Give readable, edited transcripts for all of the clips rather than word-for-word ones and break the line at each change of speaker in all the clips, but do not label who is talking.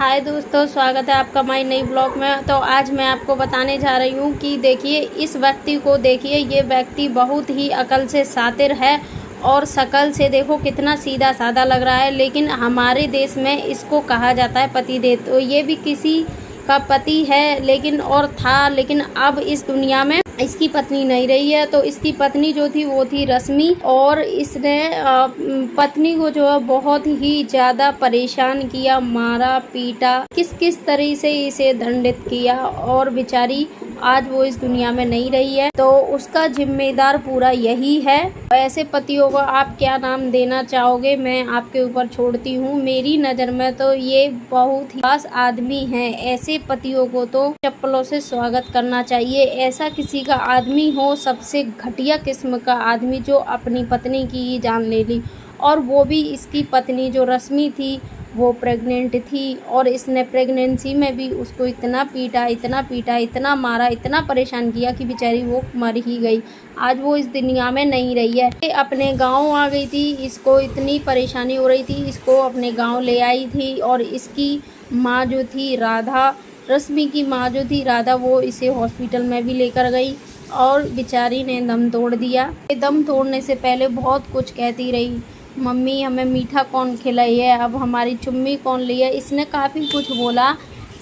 हाय दोस्तों, स्वागत है आपका हमारी नई ब्लॉग में। तो आज मैं आपको बताने जा रही हूँ कि देखिए इस व्यक्ति को देखिए, ये व्यक्ति बहुत ही अकल से शातिर है और शकल से देखो कितना सीधा साधा लग रहा है, लेकिन हमारे देश में इसको कहा जाता है पतिदेव। तो ये भी किसी का पति है लेकिन अब इस दुनिया में इसकी पत्नी नहीं रही है। तो इसकी पत्नी जो थी वो थी रश्मि, और इसने पत्नी को जो है बहुत ही ज़्यादा परेशान किया, मारा पीटा, किस किस तरह से इसे दंडित किया, और बेचारी आज वो इस दुनिया में नहीं रही है। तो उसका जिम्मेदार पूरा यही है। ऐसे पतियों को आप क्या नाम देना चाहोगे, मैं आपके ऊपर छोड़ती हूँ। मेरी नज़र में तो ये बहुत ही खास आदमी है। ऐसे पतियों को तो चप्पलों से स्वागत करना चाहिए। ऐसा किसी का आदमी हो, सबसे घटिया किस्म का आदमी जो अपनी पत्नी की ही जान ले ली, और वो भी इसकी पत्नी जो रश्मि थी वो प्रेग्नेंट थी, और इसने प्रेगनेंसी में भी उसको इतना पीटा, इतना मारा, इतना परेशान किया कि बेचारी वो मर ही गई। आज वो इस दुनिया में नहीं रही है। ये अपने गांव आ गई थी, इसको इतनी परेशानी हो रही थी, इसको अपने गांव ले आई थी, और इसकी माँ जो थी राधा, रश्मि की माँ जो थी राधा, वो इसे हॉस्पिटल में भी लेकर गई, और बेचारी ने दम तोड़ दिया। दम तोड़ने से पहले बहुत कुछ कहती रही, मम्मी हमें मीठा कौन खिलाई है, अब हमारी चुम्मी कौन ली है, इसने काफ़ी कुछ बोला।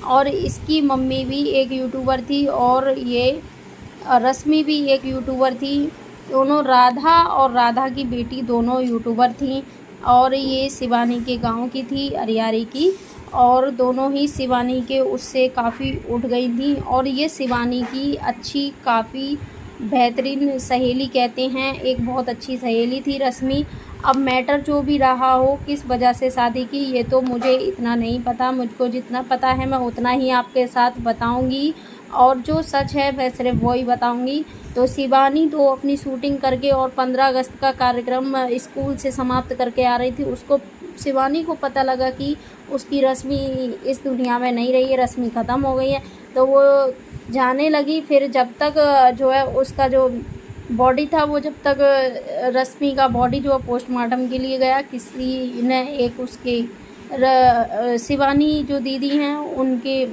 और इसकी मम्मी भी एक यूट्यूबर थी और ये रश्मि भी एक यूट्यूबर थी। दोनों राधा और राधा की बेटी दोनों यूट्यूबर थी, और ये शिवानी के गांव की थी, अरियारी की, और दोनों ही शिवानी के उससे काफ़ी उठ गई थी। और ये शिवानी की अच्छी, काफ़ी बेहतरीन सहेली कहते हैं, एक बहुत अच्छी सहेली थी रश्मि। अब मैटर जो भी रहा हो, किस वजह से शादी की, ये तो मुझे इतना नहीं पता। मुझको जितना पता है मैं उतना ही आपके साथ बताऊंगी, और जो सच है मैं सिर्फ वही बताऊंगी। तो शिवानी तो अपनी शूटिंग करके और 15 अगस्त का कार्यक्रम स्कूल से समाप्त करके आ रही थी। उसको, शिवानी को पता लगा कि उसकी रश्मि इस दुनिया में नहीं रही है, रश्मि ख़त्म हो गई है। तो वो जाने लगी। फिर जब तक जो है उसका जो बॉडी था, वो जब तक रश्मि का बॉडी जो पोस्टमार्टम के लिए गया, किसी ने एक उसके शिवानी जो दीदी हैं उनके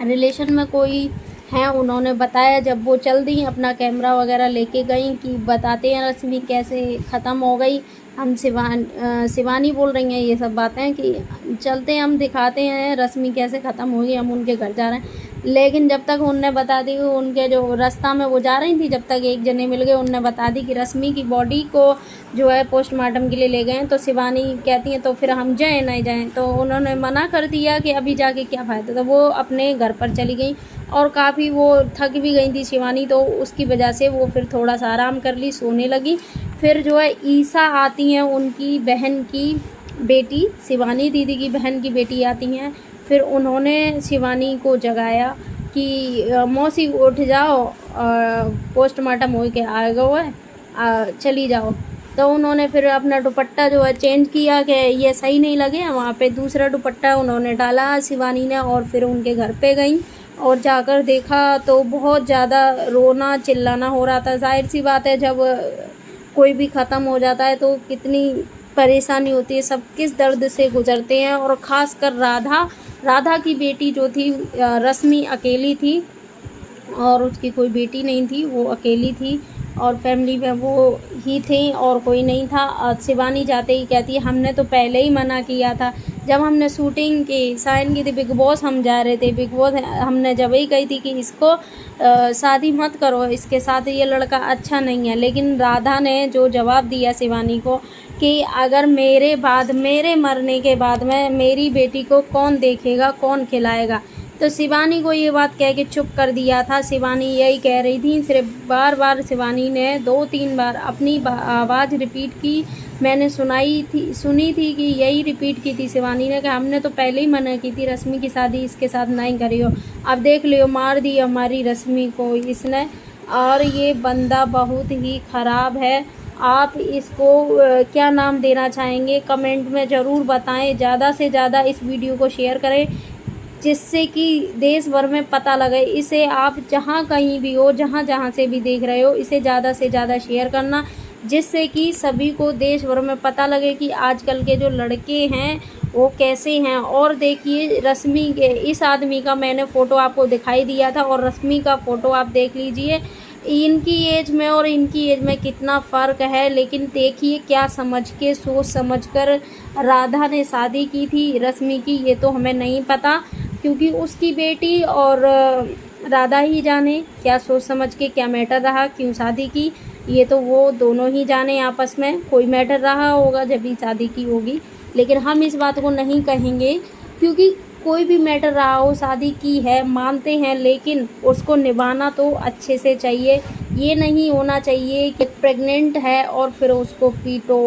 रिलेशन में कोई हैं, उन्होंने बताया। जब वो चल दी अपना कैमरा वगैरह लेके गई कि बताते हैं रश्मि कैसे ख़त्म हो गई। हम शिवानी बोल रही हैं ये सब बातें कि चलते हैं, हम दिखाते हैं रश्मि कैसे ख़त्म हो गई, हम उनके घर जा रहे हैं। लेकिन जब तक उनने बता दी, उनके जो रास्ता में वो जा रही थी, जब तक एक जने मिल गए, उनने बता दी कि रश्मि की बॉडी को जो है पोस्टमार्टम के लिए ले गए हैं। तो शिवानी कहती हैं तो फिर हम जाएँ नहीं जाएँ, तो उन्होंने मना कर दिया कि अभी जाके क्या फ़ायदा। तो वो अपने घर पर चली गई, और काफ़ी वो थक भी गई थी शिवानी, तो उसकी वजह से वो फिर थोड़ा सा आराम कर ली, सोने लगी। फिर जो है ईशा आती हैं, उनकी बहन की बेटी, शिवानी दीदी की बहन की बेटी आती हैं। फिर उन्होंने शिवानी को जगाया कि मौसी उठ जाओ, पोस्टमार्टम हो के आ गए है, चली जाओ। तो उन्होंने फिर अपना दुपट्टा जो है चेंज किया कि ये सही नहीं लगे, वहाँ पे दूसरा दुपट्टा उन्होंने डाला शिवानी ने, और फिर उनके घर पे गई और जाकर देखा तो बहुत ज़्यादा रोना चिल्लाना हो रहा था। जाहिर सी बात है, जब कोई भी ख़त्म हो जाता है तो कितनी परेशानी होती है, सब किस दर्द से गुजरते हैं। और ख़ासकर राधा की बेटी जो थी, रश्मि अकेली थी और उसकी कोई बेटी नहीं थी, वो अकेली थी, और फैमिली में वो ही थी और कोई नहीं था। शिवानी जाते ही कहती है हमने तो पहले ही मना किया था, जब हमने शूटिंग की साइन की थी, बिग बॉस हम जा रहे थे, बिग बॉस हमने जब ही कही थी कि इसको शादी मत करो, इसके साथ ये लड़का अच्छा नहीं है। लेकिन राधा ने जो जवाब दिया शिवानी को कि अगर मेरे मरने के बाद में मेरी बेटी को कौन देखेगा, कौन खिलाएगा। तो शिवानी को ये बात कह के चुप कर दिया था। शिवानी यही कह रही थी, सिर्फ बार बार शिवानी ने 2-3 बार अपनी आवाज़ रिपीट की। मैंने सुनी थी कि यही रिपीट की थी शिवानी ने कि हमने तो पहले ही मना की थी, रश्मि की शादी इसके साथ नहीं करियो। अब देख लियो, मार दी हमारी रश्मि को इसने। और ये बंदा बहुत ही ख़राब है। आप इसको क्या नाम देना चाहेंगे, कमेंट में ज़रूर बताएं। ज़्यादा से ज़्यादा इस वीडियो को शेयर करें, जिससे कि देश भर में पता लगे। इसे आप जहाँ कहीं भी हो, जहाँ से भी देख रहे हो, इसे ज़्यादा से ज़्यादा शेयर करना, जिससे कि सभी को देश भर में पता लगे कि आजकल के जो लड़के हैं वो कैसे हैं। और देखिए रश्मि के, इस आदमी का मैंने फ़ोटो आपको दिखाई दिया था और रश्मि का फ़ोटो आप देख लीजिए। इनकी एज में और इनकी एज में कितना फ़र्क है, लेकिन देखिए क्या समझ के, सोच समझ कर राधा ने शादी की थी रश्मि की, ये तो हमें नहीं पता, क्योंकि उसकी बेटी और राधा ही जाने क्या सोच समझ के, क्या मैटर रहा, क्यों शादी की, ये तो वो दोनों ही जाने। आपस में कोई मैटर रहा होगा जब भी शादी की होगी, लेकिन हम इस बात को नहीं कहेंगे, क्योंकि कोई भी मैटर रहा हो, शादी की है मानते हैं, लेकिन उसको निभाना तो अच्छे से चाहिए। ये नहीं होना चाहिए कि प्रेग्नेंट है और फिर उसको पीटो,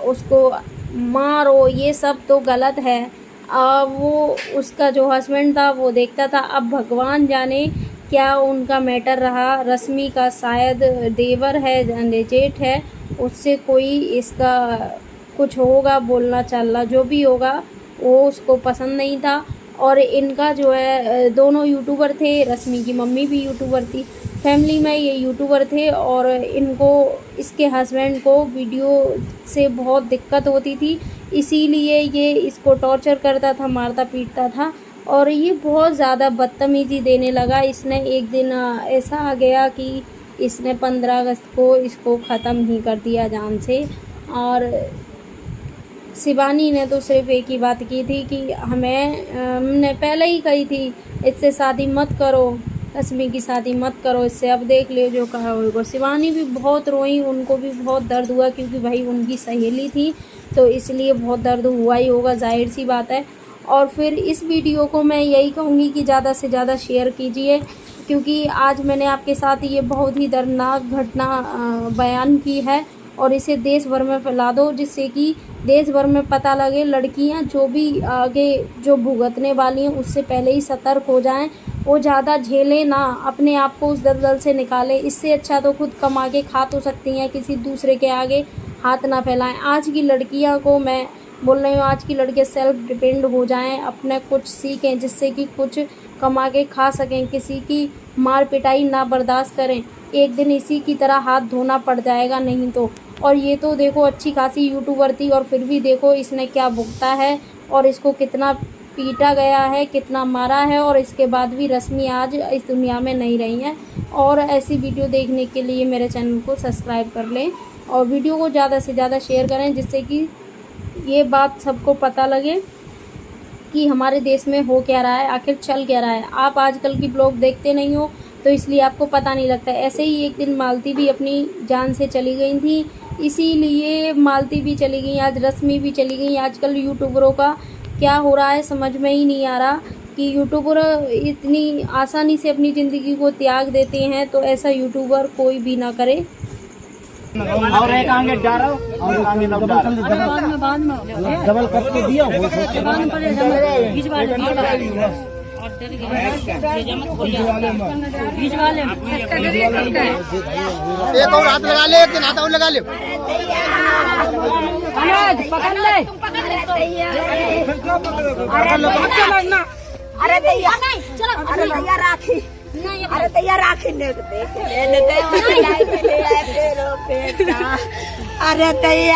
उसको मारो, ये सब तो गलत है। वो उसका जो हस्बैंड था वो देखता था, अब भगवान जाने क्या उनका मैटर रहा। रश्मि का शायद देवर है, जेठ है, उससे कोई इसका कुछ होगा, बोलना चलना जो भी होगा वो उसको पसंद नहीं था। और इनका जो है दोनों यूट्यूबर थे, रश्मि की मम्मी भी यूट्यूबर थी, फैमिली में ये यूट्यूबर थे, और इनको, इसके हस्बैंड को वीडियो से बहुत दिक्कत होती थी, इसीलिए ये इसको टॉर्चर करता था, मारता पीटता था, और ये बहुत ज़्यादा बदतमीज़ी देने लगा। इसने एक दिन ऐसा आ गया कि इसने 15 अगस्त को इसको ख़त्म ही कर दिया जान से। और शिवानी ने तो सिर्फ एक ही बात की थी कि हमने पहले ही कही थी इससे शादी मत करो, रश्मि की शादी मत करो इससे, अब देख ले जो कहा होगा। शिवानी भी बहुत रोई, उनको भी बहुत दर्द हुआ, क्योंकि भाई उनकी सहेली थी तो इसलिए बहुत दर्द हुआ ही होगा, जाहिर सी बात है। और फिर इस वीडियो को मैं यही कहूँगी कि ज़्यादा से ज़्यादा शेयर कीजिए, क्योंकि आज मैंने आपके साथ ये बहुत ही दर्दनाक घटना बयान की है, और इसे देश भर में फैला दो, जिससे कि देश भर में पता लगे, लड़कियां जो भी आगे जो भुगतने वाली हैं उससे पहले ही सतर्क हो जाएं, वो ज़्यादा झेलें ना, अपने आप को उस दलदल से निकालें। इससे अच्छा तो खुद कमा के खा तो सकती हैं, किसी दूसरे के आगे हाथ ना फैलाएं। आज की लड़कियां को मैं बोल रही हूँ, आज की लड़कियां सेल्फ डिपेंड हो जाएं, अपने कुछ सीखें, जिससे कि कुछ कमा के खा सकें, किसी की मार पिटाई ना बर्दाश्त करें। एक दिन इसी की तरह हाथ धोना पड़ जाएगा नहीं तो। और ये तो देखो अच्छी खासी यूट्यूबर थी, और फिर भी देखो इसने क्या भुगता है, और इसको कितना पीटा गया है, कितना मारा है, और इसके बाद भी रश्मि आज इस दुनिया में नहीं रही हैं। और ऐसी वीडियो देखने के लिए मेरे चैनल को सब्सक्राइब कर लें, और वीडियो को ज़्यादा से ज़्यादा शेयर करें, जिससे कि ये बात सबको पता लगे कि हमारे देश में हो क्या रहा है, आखिर चल क्या रहा है। आप आजकल की ब्लॉग देखते नहीं हो तो इसलिए आपको पता नहीं लगता। ऐसे ही एक दिन मालती भी अपनी जान से चली गई थी, इसीलिए मालती भी चली गई, आज रश्मि भी चली गई। आजकल यूट्यूबरों का क्या हो रहा है समझ में ही नहीं आ रहा कि यूट्यूबर इतनी आसानी से अपनी ज़िंदगी को त्याग देते हैं, तो ऐसा यूट्यूबर कोई भी ना करे।
और एक आगे जा रहा हूँ, और आगे जा रहा हूँ, डबल करके दिया एक और हाथ लगा ले, एक हाथ और लगा ले,
पकड़ ले, अरे भैया चलो, अरे भैया राखी, अरे भैया राखी अरे भैया